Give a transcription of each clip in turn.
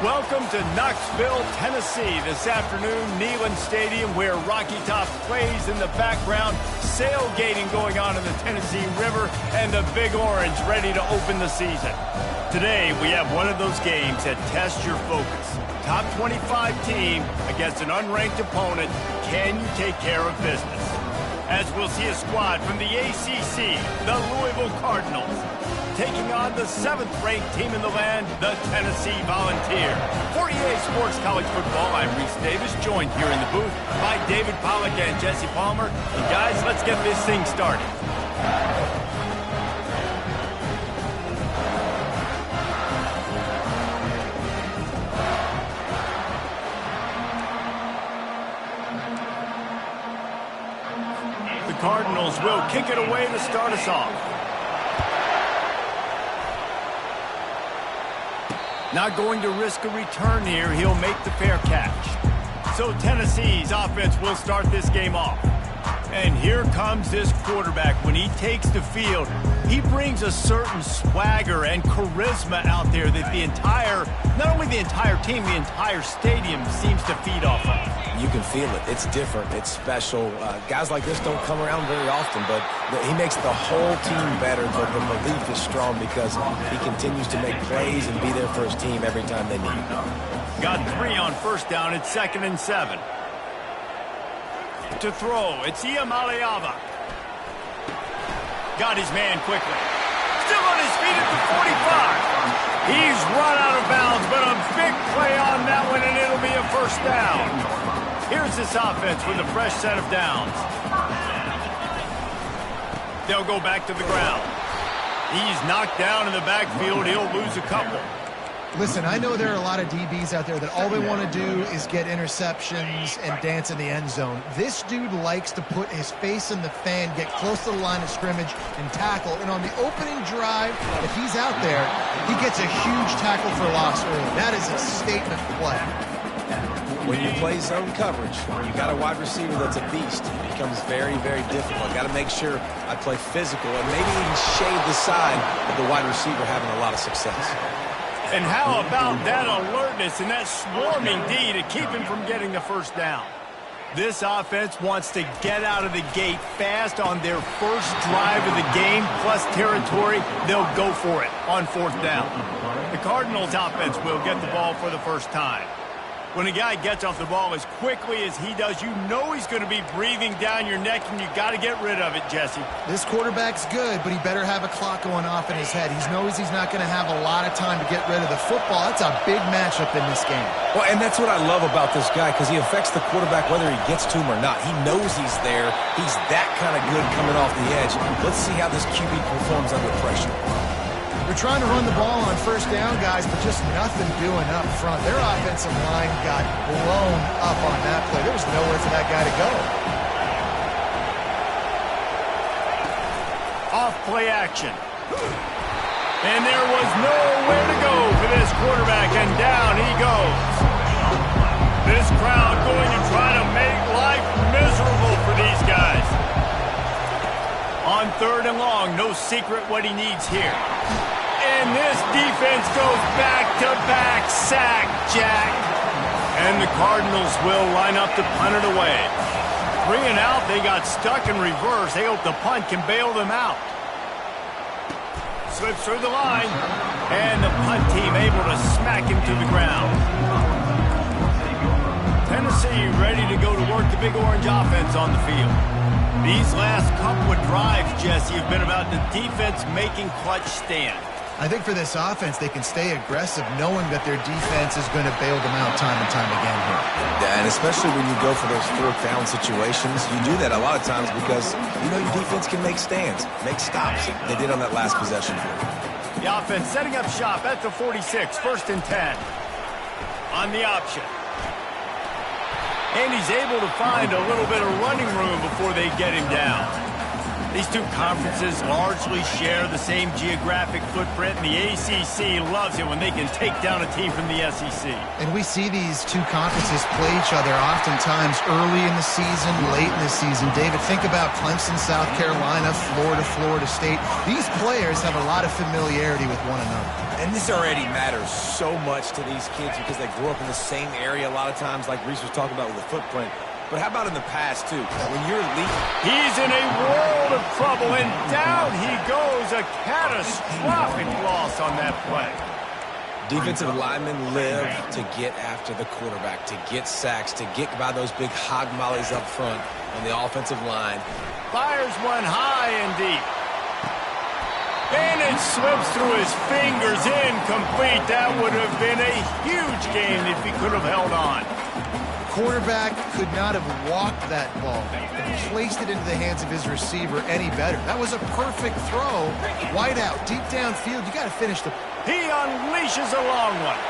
Welcome to Knoxville, Tennessee. This afternoon, Neyland Stadium, where Rocky Top plays in the background, sailgating going on in the Tennessee River, and the Big Orange ready to open the season. Today, we have one of those games that tests your focus. Top 25 team against an unranked opponent. Can you take care of business? As we'll see a squad from the ACC, the Louisville Cardinals, taking on the 7th-ranked team in the land, the Tennessee Volunteers. For EA Sports College Football, I'm Reese Davis, joined here in the booth by David Pollack and Jesse Palmer. And guys, let's get this thing started. The Cardinals will kick it away to start us off. Not going to risk a return here. He'll make the fair catch. So Tennessee's offense will start this game off. And here comes this quarterback. When he takes the field, he brings a certain swagger and charisma out there that not only the entire team, the entire stadium seems to feed off of. You can feel it. It's different. It's special. Guys like this don't come around very often, but he makes the whole team better. The belief is strong because he continues to make plays and be there for his team every time they need him. Got 3 on first down. It's 2nd and 7. To throw, it's Iamaleava. Got his man quickly. Still on his feet at the 45. He's run out of bounds, but a big play on that one, and it'll be a first down. Here's this offense with a fresh set of downs. They'll go back to the ground. He's knocked down in the backfield. He'll lose a couple. Listen, I know there are a lot of DBs out there that all they want to do is get interceptions and dance in the end zone. This dude likes to put his face in the fan, get close to the line of scrimmage, and tackle. And on the opening drive, if he's out there, he gets a huge tackle for loss early. That is a statement play. When you play zone coverage, you got a wide receiver that's a beast. It becomes very, very difficult. Got to make sure I play physical and maybe even shade the side of the wide receiver having a lot of success. And how about that alertness and that swarming D to keep him from getting the first down? This offense wants to get out of the gate fast on their first drive of the game, plus territory. They'll go for it on 4th down. The Cardinals offense will get the ball for the first time. When a guy gets off the ball as quickly as he does, you know he's going to be breathing down your neck, and you got to get rid of it, Jesse. This quarterback's good, but he better have a clock going off in his head. He knows he's not going to have a lot of time to get rid of the football. That's a big matchup in this game. Well, and that's what I love about this guy, because he affects the quarterback whether he gets to him or not. He knows he's there. He's that kind of good coming off the edge. Let's see how this QB performs under pressure. They're trying to run the ball on first down, guys, but just nothing doing up front. Their offensive line got blown up on that play. There was nowhere for that guy to go. Off play action. And there was nowhere to go for this quarterback, and down he goes. This crowd going to try to make life miserable for these guys. On 3rd and long, no secret what he needs here. And this defense goes back-to-back sack, Jack. And the Cardinals will line up to punt it away. 3 and out, they got stuck in reverse. They hope the punt can bail them out. Slips through the line. And the punt team able to smack him to the ground. Tennessee ready to go to work the Big Orange offense on the field. These last couple of drives, Jesse, have been about the defense making clutch stand. I think for this offense, they can stay aggressive knowing that their defense is going to bail them out time and time again here. Yeah, and especially when you go for those 4th down situations, you do that a lot of times because you know your defense can make stands, make stops. They did on that last possession. The offense setting up shop at the 46, 1st and 10. On the option. And he's able to find a little bit of running room before they get him down. These two conferences largely share the same geographic footprint, and the ACC loves it when they can take down a team from the SEC. And we see these two conferences play each other oftentimes early in the season, late in the season. David, think about Clemson, South Carolina, Florida, Florida State. These players have a lot of familiarity with one another. And this already matters so much to these kids because they grew up in the same area a lot of times, like Reese was talking about with the footprint. But how about in the past, too? When you're elite, he's in a world of trouble, and down he goes. A catastrophic loss on that play. defensive linemen live to get after the quarterback, to get sacks, to get by those big hog mollies up front on the offensive line. Fires one high and deep. And it slips through his fingers, incomplete. That would have been a huge gain if he could have held on. Quarterback could not have walked that ball and placed it into the hands of his receiver any better. That was a perfect throw. Wide out, deep downfield. You got to finish the... He unleashes a long one.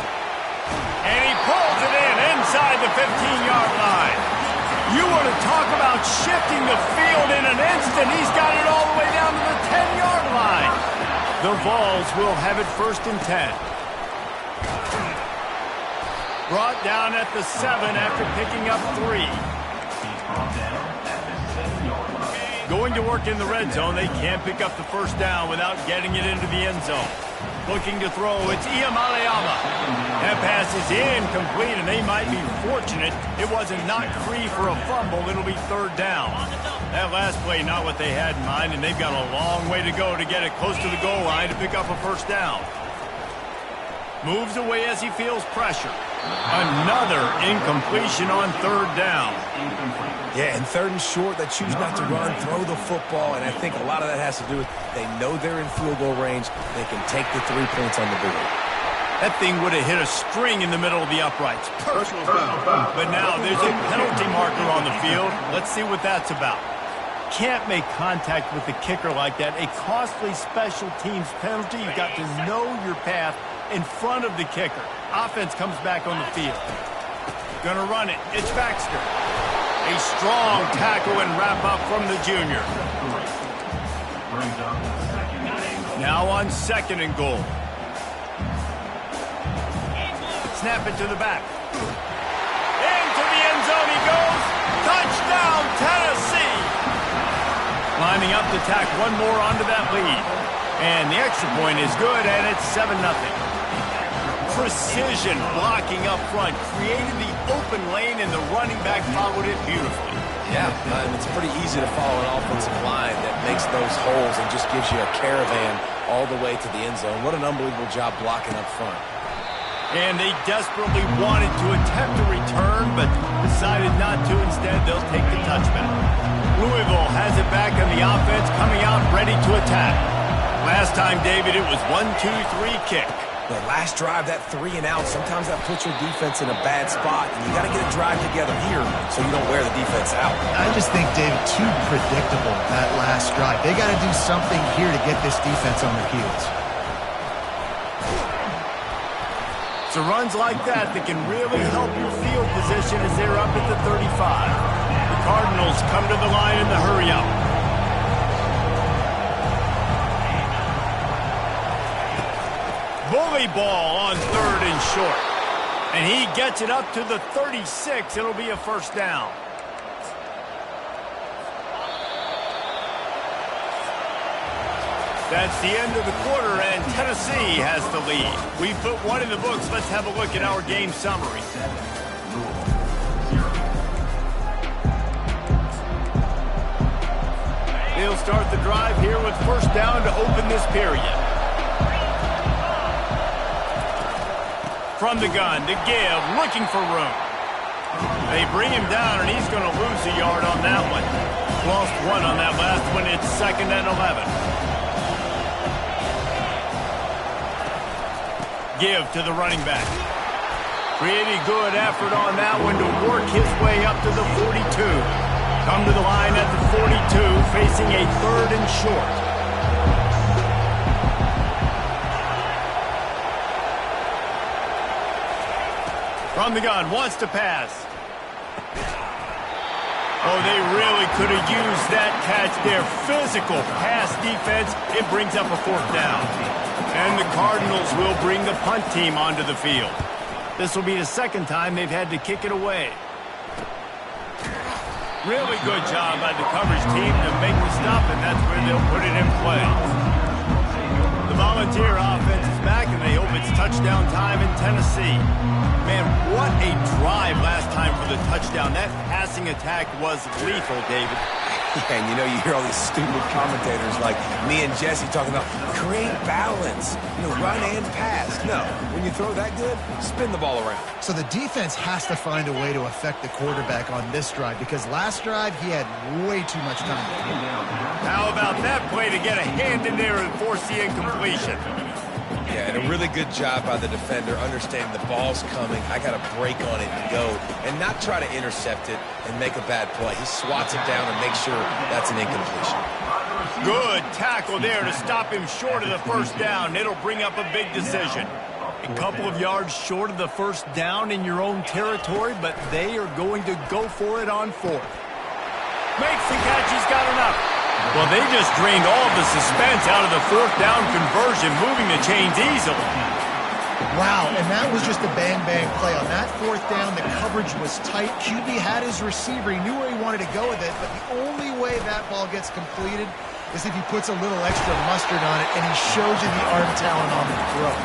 And he pulls it in inside the 15-yard line. You want to talk about shifting the field in an instant. He's got it all the way down to the 10-yard line. The Vols will have it 1st and 10. Brought down at the 7 after picking up 3. Going to work in the red zone. They can't pick up the first down without getting it into the end zone. Looking to throw, it's Iamaleava. That pass is incomplete, and they might be fortunate it wasn't knocked free for a fumble. It'll be 3rd down. That last play, not what they had in mind, and they've got a long way to go to get it close to the goal line to pick up a first down. Moves away as he feels pressure. Another incompletion on 3rd down. Yeah, and 3rd and short, they choose not to run, throw the football, and I think a lot of that has to do with they know they're in field goal range. They can take the 3 points on the board. That thing would have hit a string in the middle of the uprights. Perfect. But now there's a penalty marker on the field. Let's see what that's about. Can't make contact with the kicker like that. A costly special teams penalty. You've got to know your path in front of the kicker. Offense comes back on the field. Gonna run it. It's Baxter. A strong tackle and wrap up from the junior. Now on 2nd and goal. Snap it to the back. Into the end zone he goes. Touchdown, Tennessee. Lining up to tack one more onto that lead. And the extra point is good, and it's 7-0. Precision blocking up front, created the open lane, and the running back followed it beautifully. Yeah, and it's pretty easy to follow an offensive line that makes those holes and just gives you a caravan all the way to the end zone. What an unbelievable job blocking up front. And they desperately wanted to attempt a return, but decided not to. Instead, they'll take the touchback. Louisville has it back on the offense, coming out ready to attack. Last time, David, it was 1-2-3 kick. The last drive, that 3 and out, sometimes that puts your defense in a bad spot. And you got to get a drive together here so you don't wear the defense out. I just think, David, too predictable, that last drive. They got to do something here to get this defense on their heels. It's runs like that that can really help your field position as they're up at the 35. The Cardinals come to the line in the hurry-up. Bully ball on 3rd and short. And he gets it up to the 36. It'll be a first down. That's the end of the quarter, and Tennessee has the lead. We put one in the books. Let's have a look at our game summary. They'll start the drive here with first down to open this period. From the gun to give, looking for room. They bring him down, and he's going to lose a yard on that one. Lost 1 on that last one. It's 2nd and 11. Give to the running back. Pretty good effort on that one to work his way up to the 42. Come to the line at the 42, facing a 3rd and short. From the gun, wants to pass. Oh, they really could have used that catch there. Physical pass defense. It brings up a 4th down. And the Cardinals will bring the punt team onto the field. This will be the 2nd time they've had to kick it away. Really good job by the coverage team to make the stop, and that's where they'll put it in play. The Volunteer offense is back, and they hope it's touchdown time in Tennessee. Man, what a drive last time for the touchdown. That passing attack was lethal, David. Yeah, and you hear all these stupid commentators like me and Jesse talking about create balance, run and pass. No, when you throw that good, spin the ball around. So the defense has to find a way to affect the quarterback on this drive because last drive he had way too much time. How about that play to get a hand in there and force the incompletion? Yeah, and a really good job by the defender understanding the ball's coming. I got to break on it and go and not try to intercept it and make a bad play. He swats it down and makes sure that's an incompletion. Good tackle there to stop him short of the 1st down. It'll bring up a big decision. A couple of yards short of the 1st down in your own territory, but they are going to go for it on 4th. Makes the catch. He's got enough. Well, they just drained all the suspense out of the 4th down conversion, moving the chains easily. Wow, and that was just a bang-bang play. On that 4th down, the coverage was tight. QB had his receiver. He knew where he wanted to go with it, but the only way that ball gets completed is if he puts a little extra mustard on it, and he shows you the arm talent on the throw.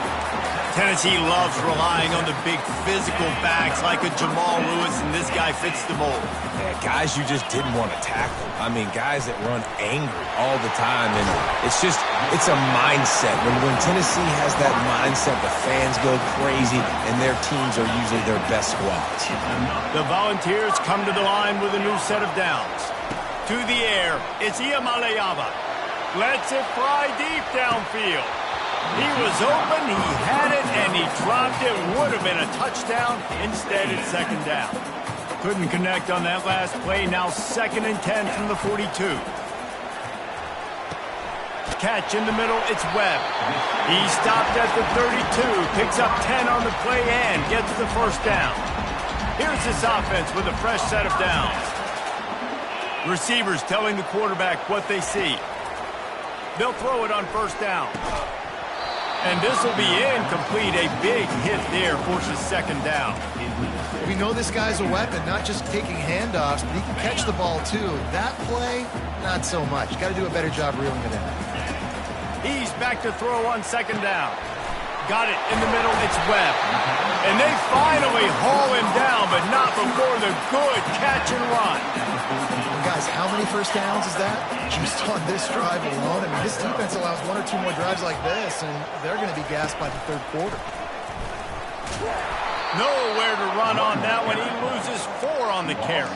Tennessee loves relying on the big physical backs like a Jamal Lewis, and this guy fits the mold. Yeah, guys you just didn't want to tackle. I mean, guys that run angry all the time, and it's a mindset. When Tennessee has that mindset, the fans go crazy, and their teams are usually their best squads. The Volunteers come to the line with a new set of downs. To the air, it's Iamaleava. Lets it fly deep downfield. He was open, he had it, and he dropped it. Would have been a touchdown. Instead, it's 2nd down. Couldn't connect on that last play. Now 2nd and 10 from the 42. Catch in the middle, it's Webb. He stopped at the 32, picks up 10 on the play and gets the 1st down. Here's this offense with a fresh set of downs. Receivers telling the quarterback what they see. They'll throw it on 1st down. And this will be incomplete. A big hit there forces 2nd down. We know this guy's a weapon, not just taking handoffs, but he can catch the ball too. That play, not so much. Got to do a better job reeling it in. He's back to throw on 2nd down. Got it in the middle, it's Webb. And they finally haul him down, but not before the good catch and run. And guys, how many 1st downs is that? Just on this drive alone. I mean, this defense allows 1 or 2 more drives like this, and they're going to be gassed by the 3rd quarter. Nowhere to run on that one. He loses 4 on the carry.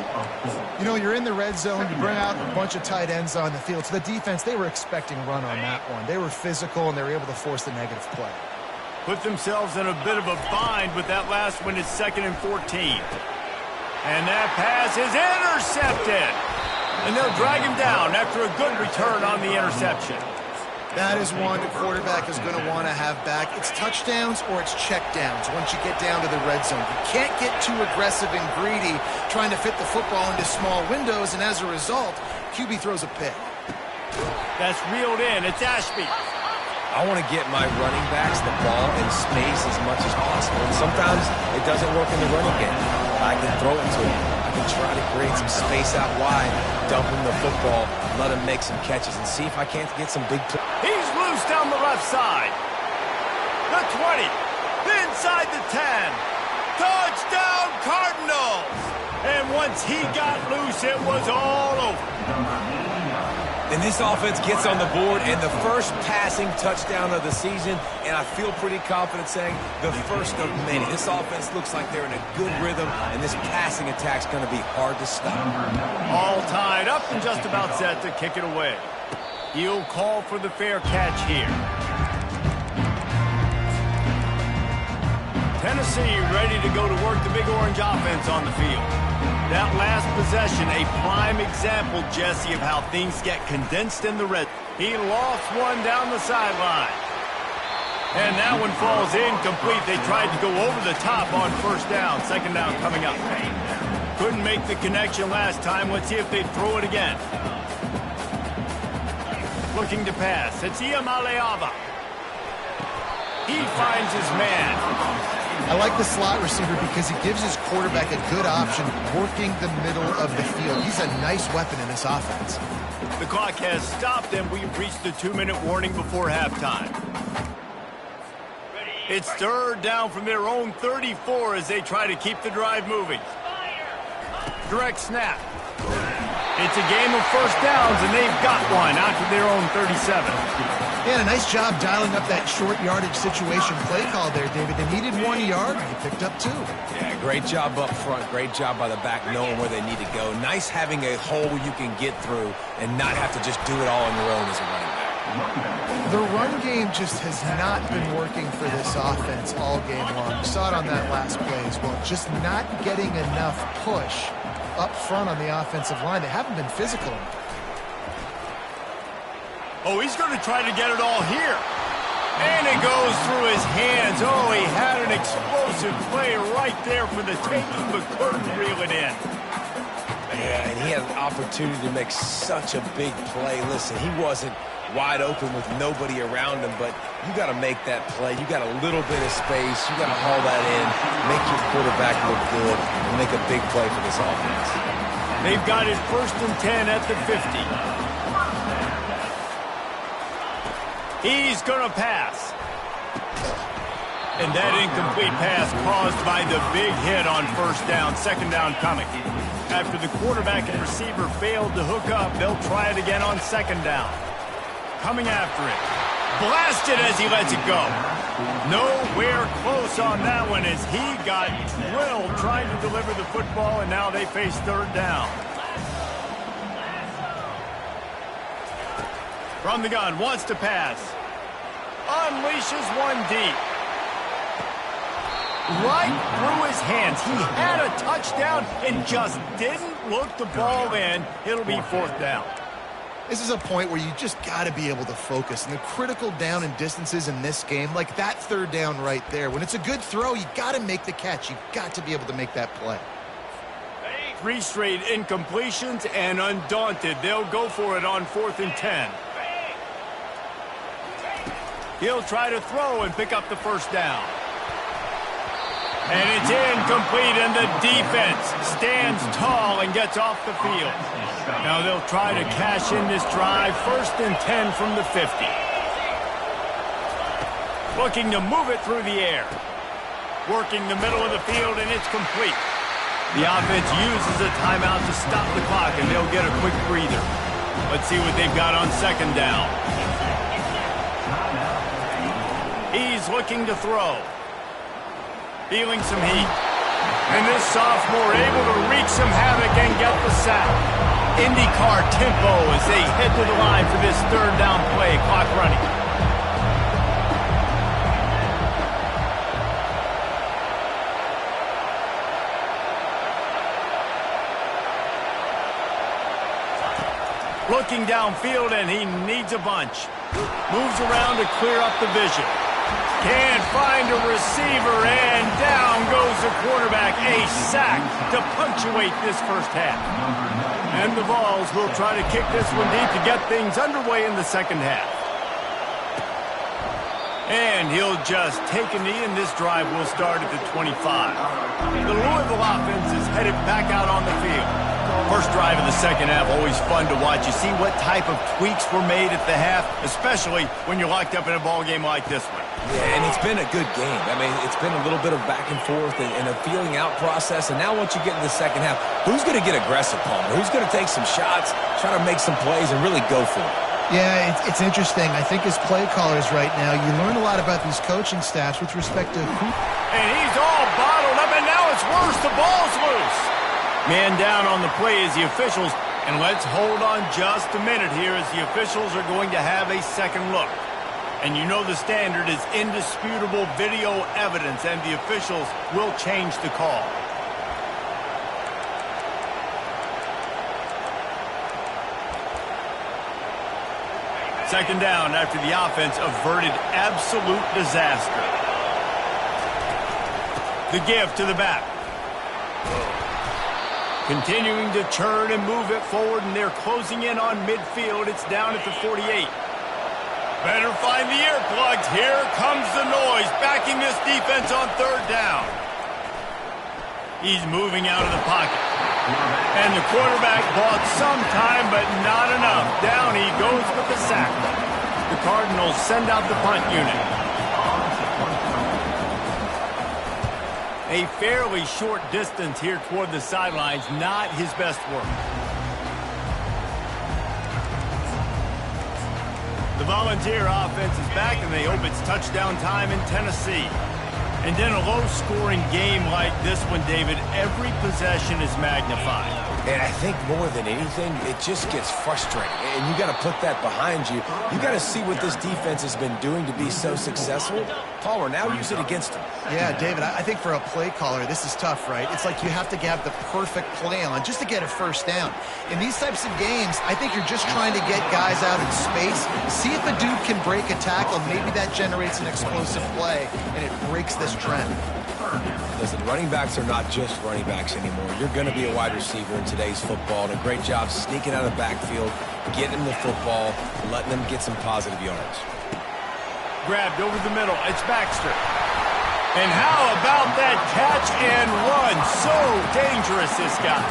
You're in the red zone. You bring out a bunch of tight ends on the field. So the defense, they were expecting run on that one. They were physical, and they were able to force the negative play. Put themselves in a bit of a bind with that last one. It's 2nd and 14. And that pass is intercepted. And they'll drag him down after a good return on the interception. That is one the quarterback is going to want to have back. It's touchdowns or it's checkdowns once you get down to the red zone. You can't get too aggressive and greedy trying to fit the football into small windows, and as a result, QB throws a pick. That's reeled in. It's Ashby. I want to get my running backs the ball in space as much as possible. And sometimes it doesn't work in the running game. I can throw it to him. I can try to create some space out wide, dump him the football, let him make some catches, and see if I can't get some big plays. He's loose down the left side. The 20. Inside the 10. Touchdown, Cardinals. And once he got loose, it was all over. And this offense gets on the board, and the first passing touchdown of the season, and I feel pretty confident saying the first of many. This offense looks like they're in a good rhythm, and this passing attack's going to be hard to stop. All tied up and just about set to kick it away. He'll call for the fair catch here. Tennessee ready to go to work the Big Orange offense on the field. That last possession, a prime example, Jesse, of how things get condensed in the red. He lost one down the sideline. And that one falls incomplete. They tried to go over the top on 1st down. 2nd down coming up. Couldn't make the connection last time. Let's see if they throw it again. Looking to pass. It's Iamaleava. He finds his man. I like the slot receiver because he gives his quarterback a good option working the middle of the field. He's a nice weapon in this offense. The clock has stopped, and we've reached the 2-minute warning before halftime. It's third down from their own 34 as they try to keep the drive moving. Direct snap. It's a game of first downs, and they've got one out to their own 37. Yeah, a nice job dialing up that short yardage situation play call there, David. They needed 1 yard, and you picked up 2. Yeah, great job up front. Great job by the back knowing where they need to go. Nice having a hole you can get through and not have to just do it all on your own as a running back. The run game just has not been working for this offense all game long. You saw it on that last play as well. Just not getting enough push up front on the offensive line. They haven't been physical enough. Oh, he's going to try to get it all here. And it goes through his hands. Oh, he had an explosive play right there for the taking, but couldn't reel it in. Yeah, and he had an opportunity to make such a big play. Listen, he wasn't wide open with nobody around him, but you got to make that play. You got a little bit of space. You got to haul that in, make your quarterback look good, and make a big play for this offense. They've got it 1st and 10 at the 50. He's going to pass. And that incomplete pass caused by the big hit on first down. Second down coming. After the quarterback and receiver failed to hook up, they'll try it again on second down. Coming after it. Blasted as he lets it go. Nowhere close on that one as he got drilled trying to deliver the football, and now they face third down. From the gun, wants to pass. Unleashes one deep. Right through his hands. He had a touchdown and just didn't look the ball in. It'll be fourth down. This is a point where you just got to be able to focus. And the critical down and distances in this game, like that third down right there, when it's a good throw, you got to make the catch. You've got to be able to make that play. 3 straight incompletions, and undaunted, they'll go for it on 4th and 10. He'll try to throw and pick up the first down. And it's incomplete, and the defense stands tall and gets off the field. Now they'll try to cash in this drive. 1st and 10 from the 50. Looking to move it through the air. Working the middle of the field, and it's complete. The offense uses a timeout to stop the clock, and they'll get a quick breather. Let's see what they've got on second down. He's looking to throw. Feeling some heat. And this sophomore able to wreak some havoc and get the sack. IndyCar tempo as they head to the line for this third down play. Clock running. Looking downfield, and he needs a bunch. Moves around to clear up the vision. Can't find a receiver, and down goes the quarterback. A sack to punctuate this first half. And the Vols will try to kick this one deep to get things underway in the second half. And he'll just take a knee, and this drive will start at the 25. The Louisville offense is headed back out on the field. First drive of the second half, always fun to watch. You see what type of tweaks were made at the half, especially when you're locked up in a ball game like this one. Yeah, and it's been a good game. I mean, it's been a little bit of back and forth and a feeling out process. And now once you get in the second half, who's going to get aggressive, Palmer? Who's going to take some shots, try to make some plays, and really go for it? Yeah, it's interesting. I think as play callers right now, you learn a lot about these coaching staffs with respect to who. And he's all bottled up, and now it's worse. The ball's loose. Man down on the play is the officials. And let's hold on just a minute here as the officials are going to have a second look. And you know the standard is indisputable video evidence, and the officials will change the call. Second down after the offense averted absolute disaster. The give to the back. Continuing to churn and move it forward, and they're closing in on midfield. It's down at the 48. Better find the earplugs. Here comes the noise, backing this defense on third down. He's moving out of the pocket. And the quarterback bought some time, but not enough. Down he goes with the sack. The Cardinals send out the punt unit. A fairly short distance here toward the sidelines, not his best work. The Volunteer offense is back, and they hope it's touchdown time in Tennessee. And in a low-scoring game like this one, David, every possession is magnified. And I think more than anything, it just gets frustrating. And you got to put that behind you. You got to see what this defense has been doing to be so successful. Palmer, now use it against him. Yeah, David, I think for a play caller, this is tough, right? It's like you have to have the perfect play on just to get a first down. In these types of games, I think you're just trying to get guys out in space, see if a dude can break a tackle. Maybe that generates an explosive play, and it breaks this trend. Listen, running backs are not just running backs anymore. You're going to be a wide receiver in today's football, and a great job sneaking out of the backfield, getting them the football, letting them get some positive yards. Grabbed over the middle. It's Baxter. And how about that catch and run? So dangerous, this guy.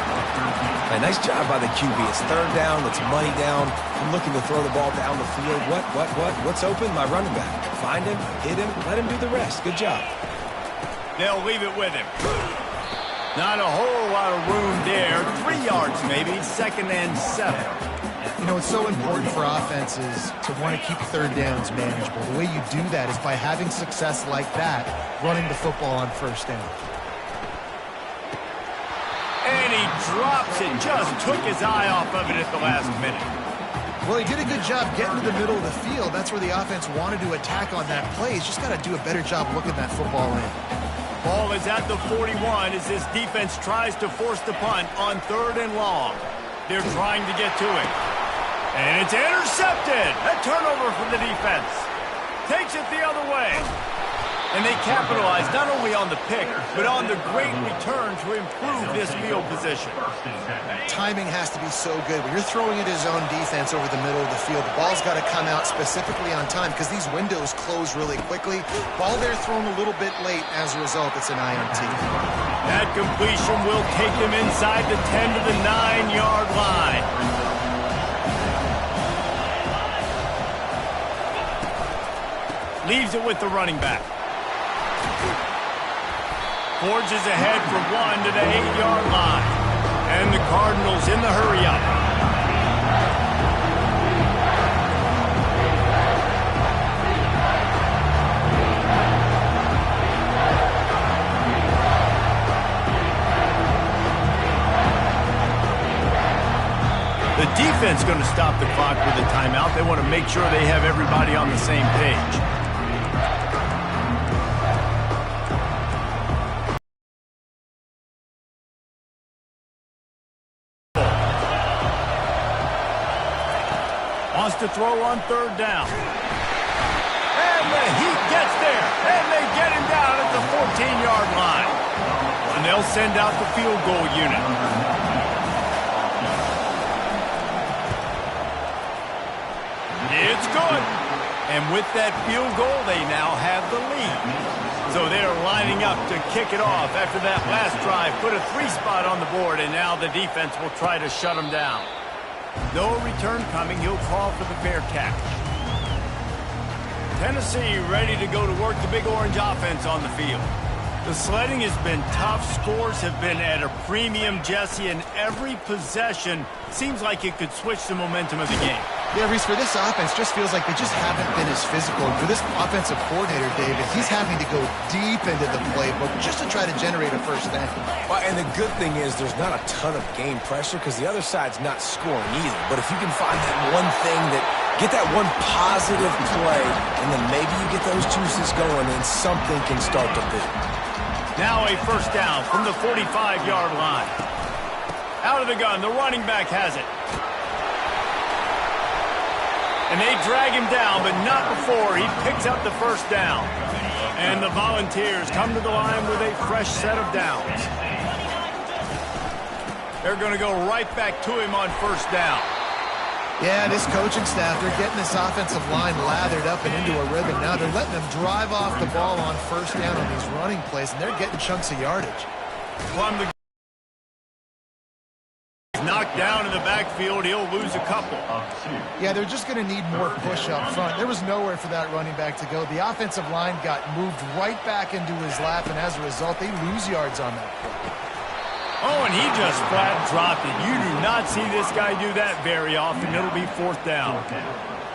A nice job by the QB. It's third down. It's money down. I'm looking to throw the ball down the field. What's open? My running back. Find him, hit him, let him do the rest. Good job. They'll leave it with him. Not a whole lot of room there. 3 yards maybe. 2nd and 7. You know, it's so important for offenses to want to keep third downs manageable. The way you do that is by having success like that, running the football on first down. And he drops it. Just took his eye off of it at the last minute. Well, he did a good job getting to the middle of the field. That's where the offense wanted to attack on that play. He's just got to do a better job looking that football in. Ball is at the 41 as this defense tries to force the punt on 3rd and long. They're trying to get to it. And it's intercepted. A turnover from the defense. Takes it the other way. And they capitalize not only on the pick, but on the great return to improve this field position. Timing has to be so good. When you're throwing into zone defense over the middle of the field, the ball's got to come out specifically on time because these windows close really quickly. Ball there thrown a little bit late. As a result, it's an INT. That completion will take them inside the 10 to the 9-yard line. Leaves it with the running back. Forges ahead for 1 to the 8-yard line. And the Cardinals in the hurry-up. The defense going to stop the clock with a timeout. They want to make sure they have everybody on the same page. Wants to throw on 3rd down. And the Heat gets there. And they get him down at the 14-yard line. And they'll send out the field goal unit. It's good. And with that field goal, they now have the lead. So they're lining up to kick it off after that last drive. Put a 3-spot on the board, and now the defense will try to shut them down. No return coming. He'll call for the fair catch. Tennessee ready to go to work the Big Orange offense on the field. The sledding has been tough. Scores have been at a premium, Jesse, and every possession seems like it could switch the momentum of the game. Yeah, Reese, for this offense, just feels like they just haven't been as physical. And for this offensive coordinator, David, he's having to go deep into the playbook just to try to generate a first down. Well, and the good thing is there's not a ton of game pressure because the other side's not scoring either. But if you can find that one thing get that one positive play, and then maybe you get those juices going and something can start to build. Now a first down from the 45-yard line. Out of the gun, the running back has it. And they drag him down, but not before he picks up the first down. And the Volunteers come to the line with a fresh set of downs. They're going to go right back to him on first down. Yeah, this coaching staff, they're getting this offensive line lathered up and into a rhythm now. They're letting them drive off the ball on first down on these running plays, and they're getting chunks of yardage. From the knocked down in the backfield, he'll lose a couple. Yeah, they're just going to need more push up front. There was nowhere for that running back to go. The offensive line got moved right back into his lap, and as a result, they lose yards on that play. Oh, and he just flat dropped it. You do not see this guy do that very often. It'll be fourth down.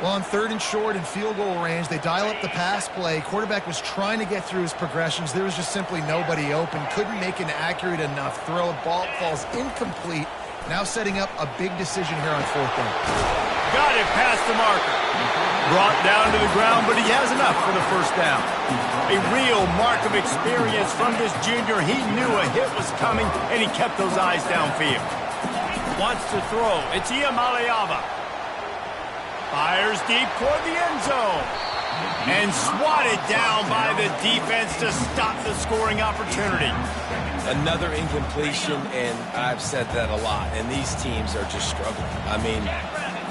Well, on 3rd and short and field goal range, they dial up the pass play. Quarterback was trying to get through his progressions. There was just simply nobody open. Couldn't make an accurate enough throw. Ball falls incomplete. Now setting up a big decision here on 4th down. Got it past the marker. Brought down to the ground, but he has enough for the first down. A real mark of experience from this junior. He knew a hit was coming, and he kept those eyes downfield. Wants to throw. It's Iamaleava. Fires deep toward the end zone. And swatted down by the defense to stop the scoring opportunity. Another incompletion, and I've said that a lot, and these teams are just struggling. I mean,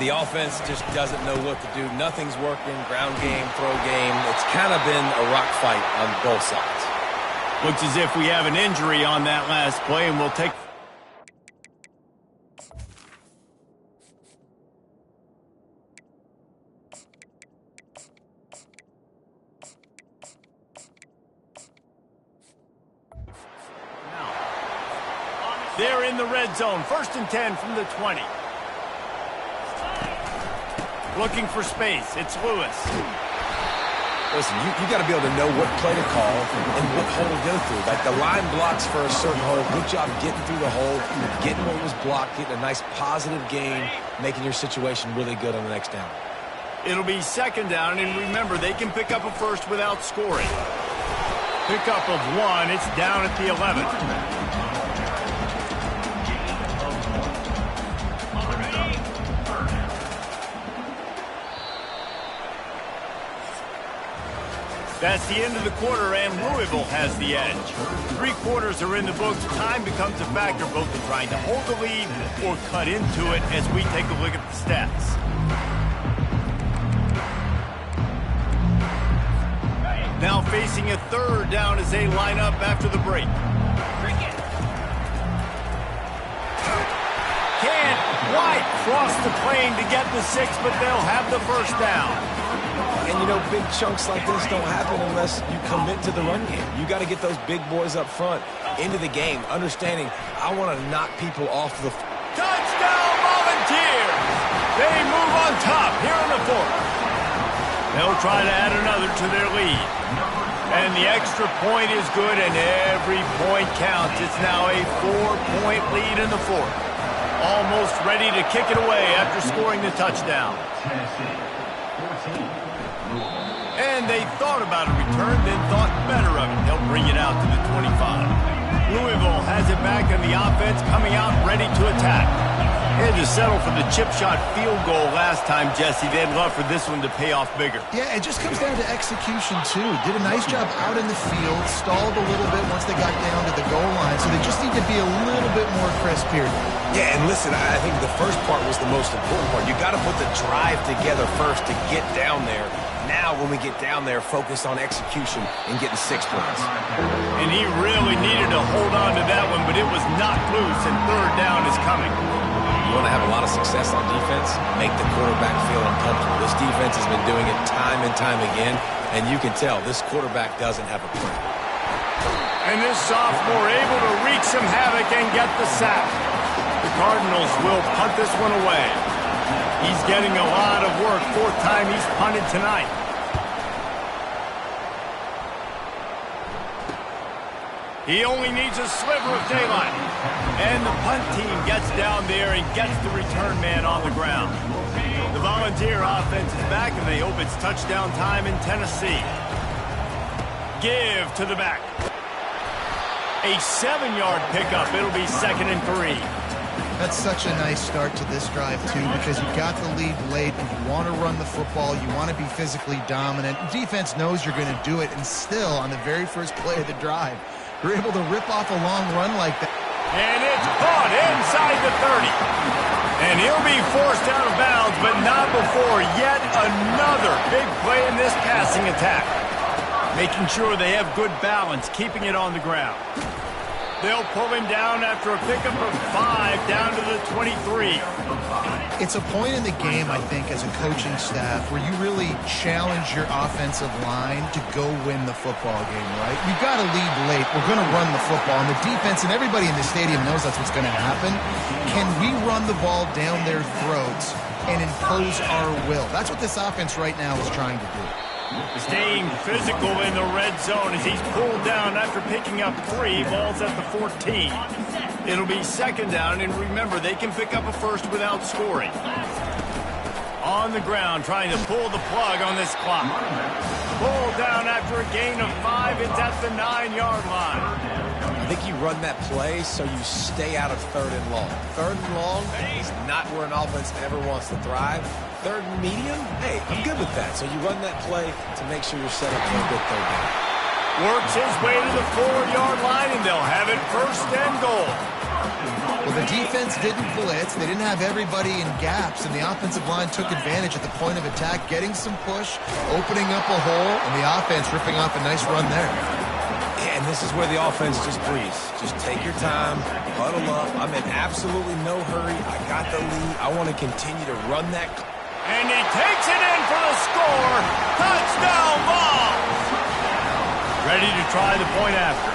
the offense just doesn't know what to do. Nothing's working. Ground game, throw game. It's kind of been a rock fight on both sides. Looks as if we have an injury on that last play, and we'll take... They're in the red zone. 1st and 10 from the 20. Looking for space. It's Lewis. Listen, you got to be able to know what play to call and what hole to go through. Like the line blocks for a certain hole. Good job getting through the hole, getting what was blocked, getting a nice positive gain, making your situation really good on the next down. It'll be 2nd down, and remember, they can pick up a first without scoring. Pickup of 1. It's down at the 11. That's the end of the quarter, and Louisville has the edge. 3 quarters are in the books. Time becomes a factor, both in trying to hold the lead or cut into it as we take a look at the stats. Now facing a 3rd down as they line up after the break. Can't quite cross the plane to get the 6, but they'll have the first down. And, you know, big chunks like this don't happen unless you commit to the run game. You got to get those big boys up front into the game, understanding I want to knock people off the... Touchdown, Volunteers! They move on top here in the 4th. They'll try to add another to their lead. And the extra point is good, and every point counts. It's now a 4-point lead in the 4th. Almost ready to kick it away after scoring the touchdown. And they thought about a return, then thought better of it. They'll bring it out to the 25. Louisville has it back in the offense, coming out ready to attack. They had to settle for the chip shot field goal last time, Jesse. They'd love for this one to pay off bigger. Yeah, it just comes down to execution, too. Did a nice job out in the field, stalled a little bit once they got down to the goal line, so they just need to be a little bit more crisp here. Yeah, and listen, I think the first part was the most important part. You got to put the drive together first to get down there. Now, when we get down there, focus on execution and getting 6 points. And he really needed to hold on to that one, but it was knocked loose, and 3rd down is coming. You want to have a lot of success on defense? Make the quarterback feel uncomfortable. This defense has been doing it time and time again, and you can tell this quarterback doesn't have a plan. And this sophomore able to wreak some havoc and get the sack. The Cardinals will punt this one away. He's getting a lot of work. 4th time he's punted tonight. He only needs a sliver of daylight. And the punt team gets down there and gets the return man on the ground. The Volunteer offense is back, and they hope it's touchdown time in Tennessee. Give to the back. A 7-yard pickup. It'll be 2nd and 3. That's such a nice start to this drive, too, because you got the lead late and you want to run the football. You want to be physically dominant. Defense knows you're going to do it, and still, on the very first play of the drive, you're able to rip off a long run like that. And it's caught inside the 30. And he'll be forced out of bounds, but not before yet another big play in this passing attack. Making sure they have good balance, keeping it on the ground. They'll pull him down after a pickup of 5 down to the 23. It's a point in the game, I think, as a coaching staff where you really challenge your offensive line to go win the football game, right? You've got to lead late. We're going to run the football. And the defense and everybody in the stadium knows that's what's going to happen. Can we run the ball down their throats and impose our will? That's what this offense right now is trying to do. Staying physical in the red zone as he's pulled down after picking up 3 balls at the 14. It'll be second down, and remember, they can pick up a first without scoring. On the ground, trying to pull the plug on this clock. Pulled down after a gain of 5. It's at the 9-yard line. I think you run that play so you stay out of 3rd and long. 3rd and long is not where an offense ever wants to thrive. 3rd and medium, hey, I'm good with that. So you run that play to make sure you're set up for a good 3rd down. Works his way to the 4-yard line, and they'll have it 1st and goal. Well, the defense didn't blitz. They didn't have everybody in gaps, and the offensive line took advantage at the point of attack, getting some push, opening up a hole, and the offense ripping off a nice run there. And this is where the offense just breathes. Just take your time, huddle up. I'm in absolutely no hurry. I got the lead. I want to continue to run that. And he takes it in for the score. Touchdown ball. Ready to try the point after.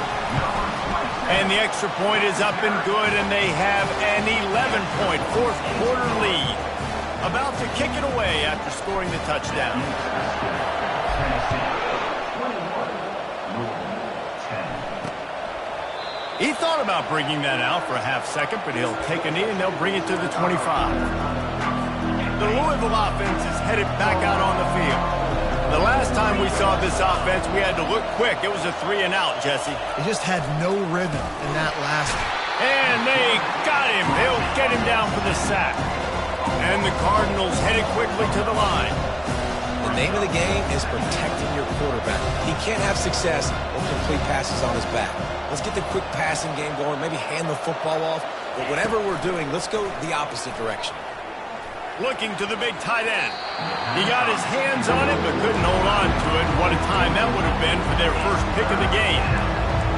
And the extra point is up and good, and they have an 11-point fourth-quarter lead. About to kick it away after scoring the touchdown. He thought about bringing that out for a half second, but he'll take a knee and they'll bring it to the 25. The Louisville offense is headed back out on the field. The last time we saw this offense, we had to look quick. It was a 3-and-out, Jesse. They just had no rhythm in that last one. And they got him. They'll get him down for the sack. And the Cardinals headed quickly to the line. The name of the game is protecting your quarterback. He can't have success or complete passes on his back. Let's get the quick passing game going, maybe hand the football off. But whatever we're doing, let's go the opposite direction. Looking to the big tight end. He got his hands on it, but couldn't hold on to it. What a time that would have been for their first pick of the game.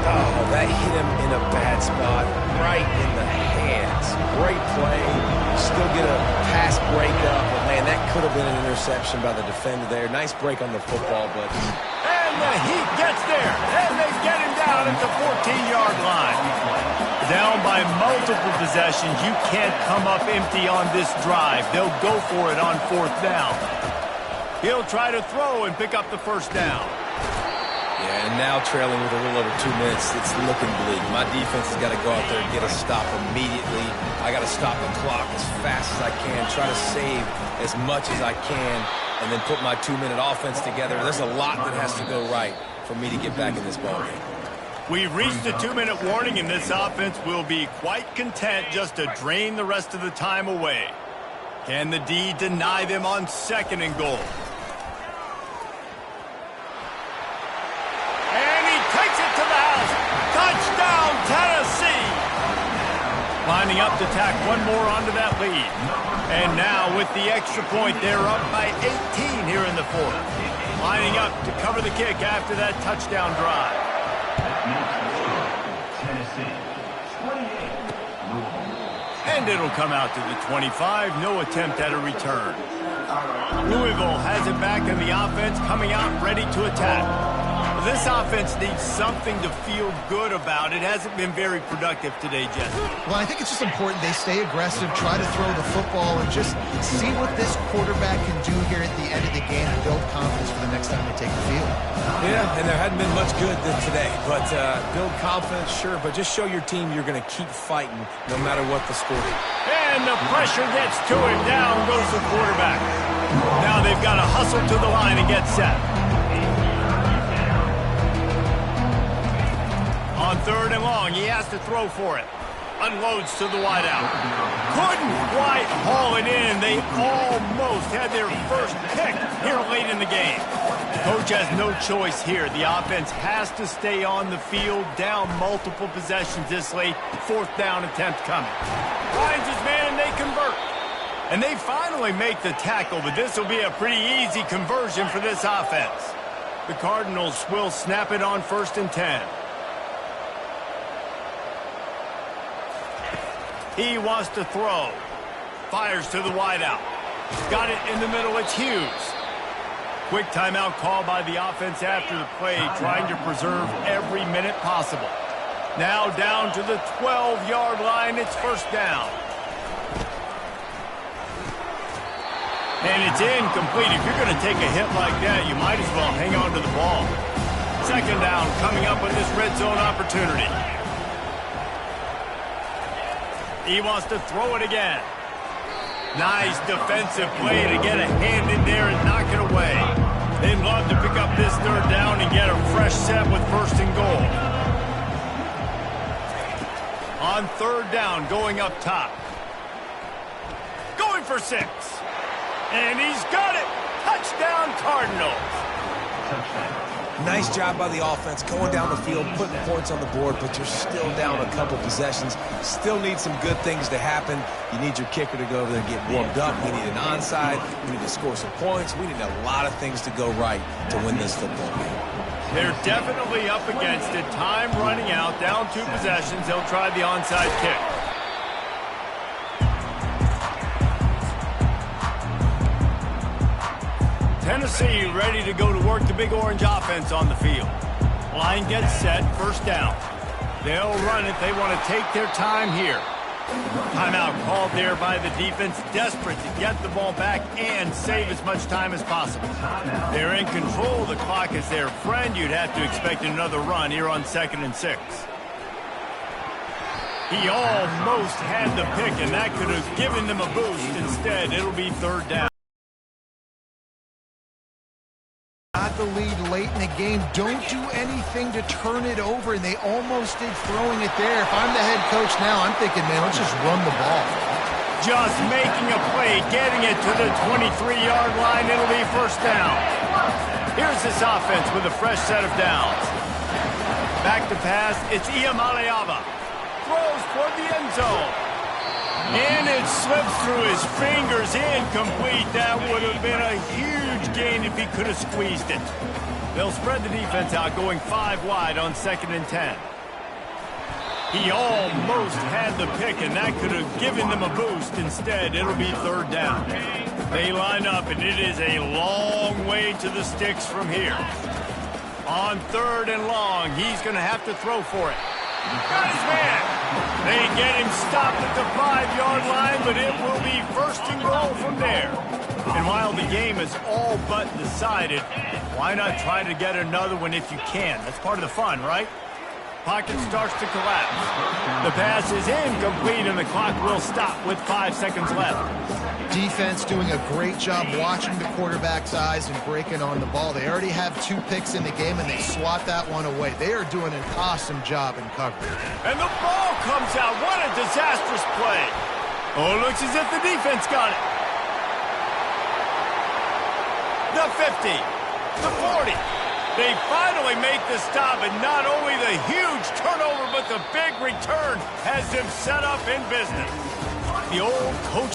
Oh, that hit him in a bad spot, right in the hands. Great play. Still get a pass breakup, but man, that could have been an interception by the defender there. Nice break on the football, but... And the Heat gets there, and they get him down at the 14-yard line. Down by multiple possessions, you can't come up empty on this drive. They'll go for it on 4th down. He'll try to throw and pick up the first down. Yeah, and now trailing with a little over 2 minutes, it's looking bleak. My defense has got to go out there and get a stop immediately. I got to stop the clock as fast as I can, try to save as much as I can, and then put my 2-minute offense together. There's a lot that has to go right for me to get back in this ballgame. We've reached the 2-minute warning, and this offense will be quite content just to drain the rest of the time away. Can the D deny them on 2nd and goal? And he takes it to the house. Touchdown, Tennessee! Lining up to tack one more onto that lead. And now with the extra point, they're up by 18 here in the 4th. Lining up to cover the kick after that touchdown drive. And it'll come out to the 25. No attempt at a return. Louisville has it back in the offense, coming out ready to attack. This offense needs something to feel good about. It hasn't been very productive today, Jesse. Well, I think it's just important they stay aggressive, try to throw the football, and just see what this quarterback can do here at the end of the game and build confidence for the next time they take the field. Yeah, and there hadn't been much good today. But build confidence, sure, but just show your team you're going to keep fighting no matter what the score is. And the pressure gets to him. Down goes the quarterback. Now they've got to hustle to the line and get set. On 3rd and long, he has to throw for it. Unloads to the wideout. Couldn't quite haul it in. They almost had their first pick here late in the game. Coach has no choice here. The offense has to stay on the field, down multiple possessions this late. Fourth down attempt coming. Finds his man, and they convert. And they finally make the tackle, but this will be a pretty easy conversion for this offense. The Cardinals will snap it on 1st and 10. He wants to throw. Fires to the wideout. Got it in the middle. It's Hughes. Quick timeout call by the offense after the play, trying to preserve every minute possible. Now down to the 12-yard line. It's 1st down. And it's incomplete. If you're going to take a hit like that, you might as well hang on to the ball. 2nd down coming up with this red zone opportunity. He wants to throw it again. Nice defensive play to get a hand in there and knock it away. They'd love to pick up this 3rd down and get a fresh set with 1st and goal. On 3rd down, going up top. Going for 6. And he's got it. Touchdown, Cardinals. Nice job by the offense going down the field, putting points on the board, but you're still down a couple possessions. Still need some good things to happen. You need your kicker to go over there and get warmed up. We need an onside. We need to score some points. We need a lot of things to go right to win this football game. They're definitely up against it. Time running out, down 2 possessions. They'll try the onside kick. Tennessee ready to go to work the Big Orange offense on the field. Line gets set, 1st down. They'll run it. They want to take their time here. Timeout called there by the defense, desperate to get the ball back and save as much time as possible. They're in control. The clock is their friend. You'd have to expect another run here on 2nd and 6. He almost had the pick, and that could have given them a boost. Instead, it'll be 3rd down. Got the lead late in the game. Don't do anything to turn it over, and they almost did throwing it there. If I'm the head coach now, I'm thinking, man, let's just run the ball. Just making a play, getting it to the 23-yard line. It'll be 1st down. Here's this offense with a fresh set of downs. Back to pass. It's Iamaleava. Throws toward the end zone. And it slips through his fingers. Incomplete. That would have been a huge gain if he could have squeezed it. They'll spread the defense out, going 5 wide on 2nd and 10. He almost had the pick, and that could have given them a boost. Instead, it'll be 3rd down. They line up, and it is a long way to the sticks from here. On 3rd and long, he's going to have to throw for it. Got his man. They get him stopped at the 5-yard line, but it will be 1st and goal from there. And while the game is all but decided, why not try to get another one if you can? That's part of the fun, right? Pocket starts to collapse. The pass is incomplete, and the clock will stop with 5 seconds left. Defense doing a great job watching the quarterback's eyes and breaking on the ball. They already have 2 picks in the game, and they swat that one away. They are doing an awesome job in coverage. And the ball comes out. What a disastrous play. Oh, it looks as if the defense got it. The 50, the 40. They finally make the stop, and not only the huge turnover, but the big return has them set up in business. The old coach